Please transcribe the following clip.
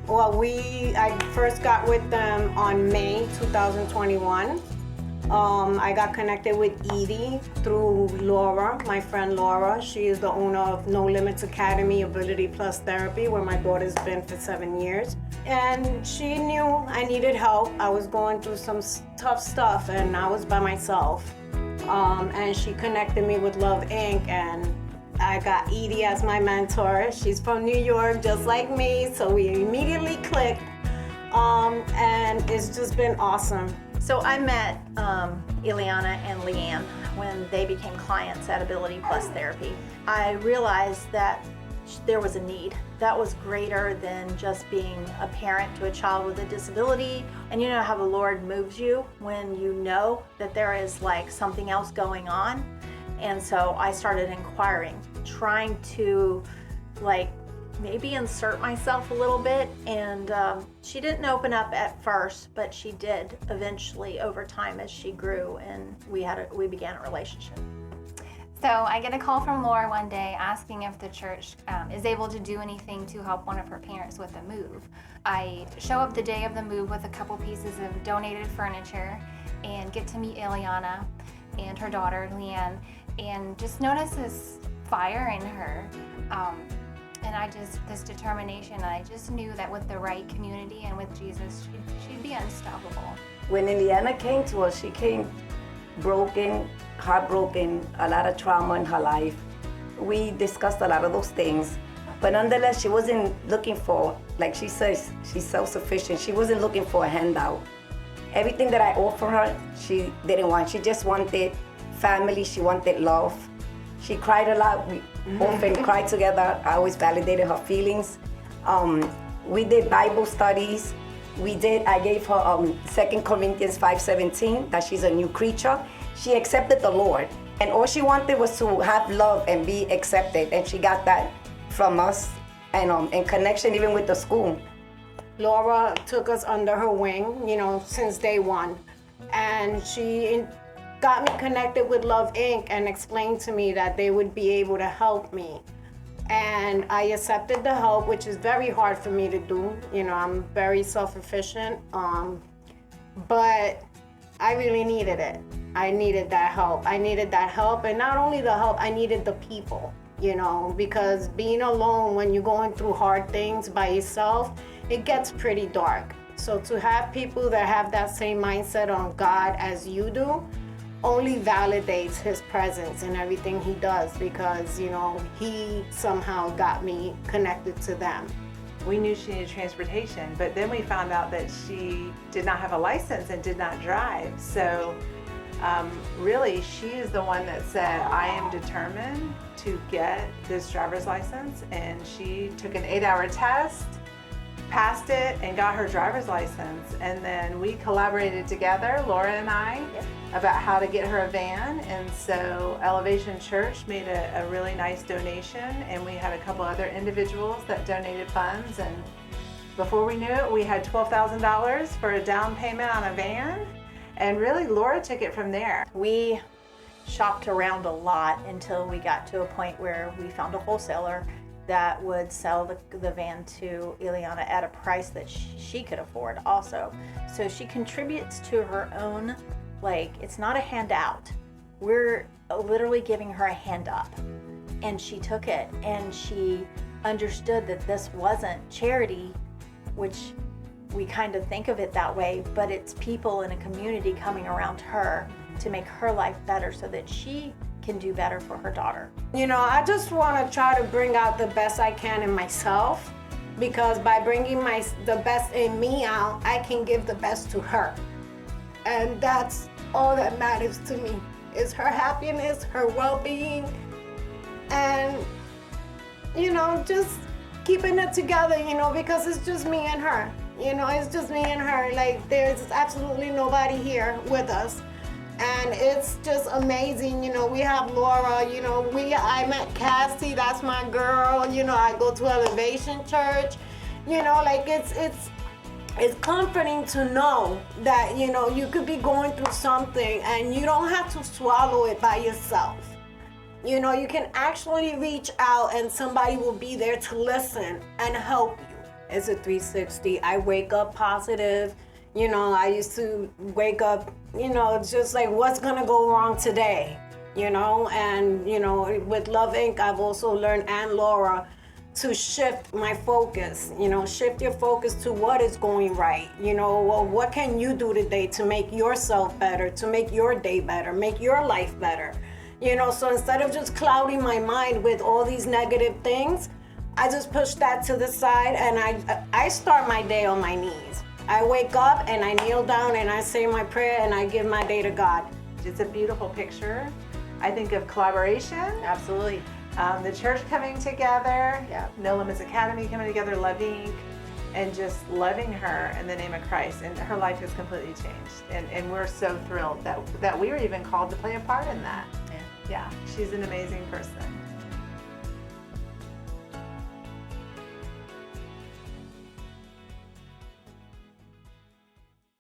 Well, I first got with them on May 2021. I got connected with Edie through Laura, my friend Laura. She is the owner of No Limits Academy Ability Plus Therapy, where my daughter's been for 7 years. And she knew I needed help. I was going through some tough stuff and I was by myself. And she connected me with Love Inc. and I got Edie as my mentor. She's from New York, just like me, so we immediately clicked. And it's just been awesome. So I met Ileana and Leanne when they became clients at Ability Plus Therapy. I realized that there was a need that was greater than just being a parent to a child with a disability. And you know how the Lord moves you when you know that there is like something else going on. And so I started inquiring, trying to like maybe insert myself a little bit. And she didn't open up at first, but she did eventually over time as she grew, and we began a relationship. So I get a call from Laura one day asking if the church is able to do anything to help one of her parents with a move. I show up the day of the move with a couple pieces of donated furniture and get to meet Ileana and her daughter, Leanne, and just notice this fire in her. And this determination, I just knew that with the right community and with Jesus, she'd be unstoppable. When Ileana came to us, she came broken, heartbroken, a lot of trauma in her life. We discussed a lot of those things, but nonetheless, she wasn't looking for, like she says, she's self-sufficient. She wasn't looking for a handout. Everything that I offered her, she didn't want. She just wanted family, she wanted love. She cried a lot. We often cried together. I always validated her feelings. We did Bible studies. I gave her 2 Corinthians 5:17, that she's a new creature. She accepted the Lord. And all she wanted was to have love and be accepted. And she got that from us, and in connection even with the school. Laura took us under her wing, since day one. And she got me connected with Love Inc. and explained to me that they would be able to help me. And I accepted the help, which is very hard for me to do. I'm very self-efficient, but I really needed it. I needed that help. And not only the help, I needed the people, because being alone when you're going through hard things by yourself, it gets pretty dark. So to have people that have that same mindset on God as you do, only validates his presence in everything he does, because he somehow got me connected to them. We knew she needed transportation, but then we found out that she did not have a license and did not drive. So really, she is the one that said, I am determined to get this driver's license. And she took an 8-hour test, passed it, and got her driver's license. And then we collaborated together, Laura and I, about how to get her a van. And so Elevation Church made a really nice donation, and we had a couple other individuals that donated funds. And before we knew it, we had $12,000 for a down payment on a van. And really, Laura took it from there. We shopped around a lot until we got to a point where we found a wholesaler that would sell the van to Ileana at a price that she could afford also. So she contributes to her own, it's not a handout. We're literally giving her a hand up. And she took it, and she understood that this wasn't charity, which we kind of think of it that way, but it's people in a community coming around her to make her life better so that she can do better for her daughter. I just want to try to bring out the best I can in myself, because by bringing the best in me out, I can give the best to her. And that's all that matters to me, is her happiness, her well-being, and, just keeping it together, because it's just me and her. It's just me and her. There's absolutely nobody here with us. And it's just amazing. We have Laura, I met Cassie, that's my girl. I go to Elevation Church. It's comforting to know that, you could be going through something and you don't have to swallow it by yourself. You can actually reach out and somebody will be there to listen and help you. It's a 360. I wake up positive. You know, I used to wake up, you know, just like, what's gonna go wrong today? You know, and, you know, with Love Inc., I've also learned, and Laura, to shift my focus. You know, shift your focus to what is going right. You know, well, what can you do today to make yourself better, to make your day better, make your life better? You know, so instead of just clouding my mind with all these negative things, I just push that to the side, and I start my day on my knees. I wake up and I kneel down and I say my prayer and I give my day to God. It's a beautiful picture. I think of collaboration. Absolutely. The church coming together, Yeah. No Limits Academy coming together, loving, and just loving her in the name of Christ. And her life has completely changed. And we're so thrilled that we were even called to play a part in that. Yeah, she's an amazing person.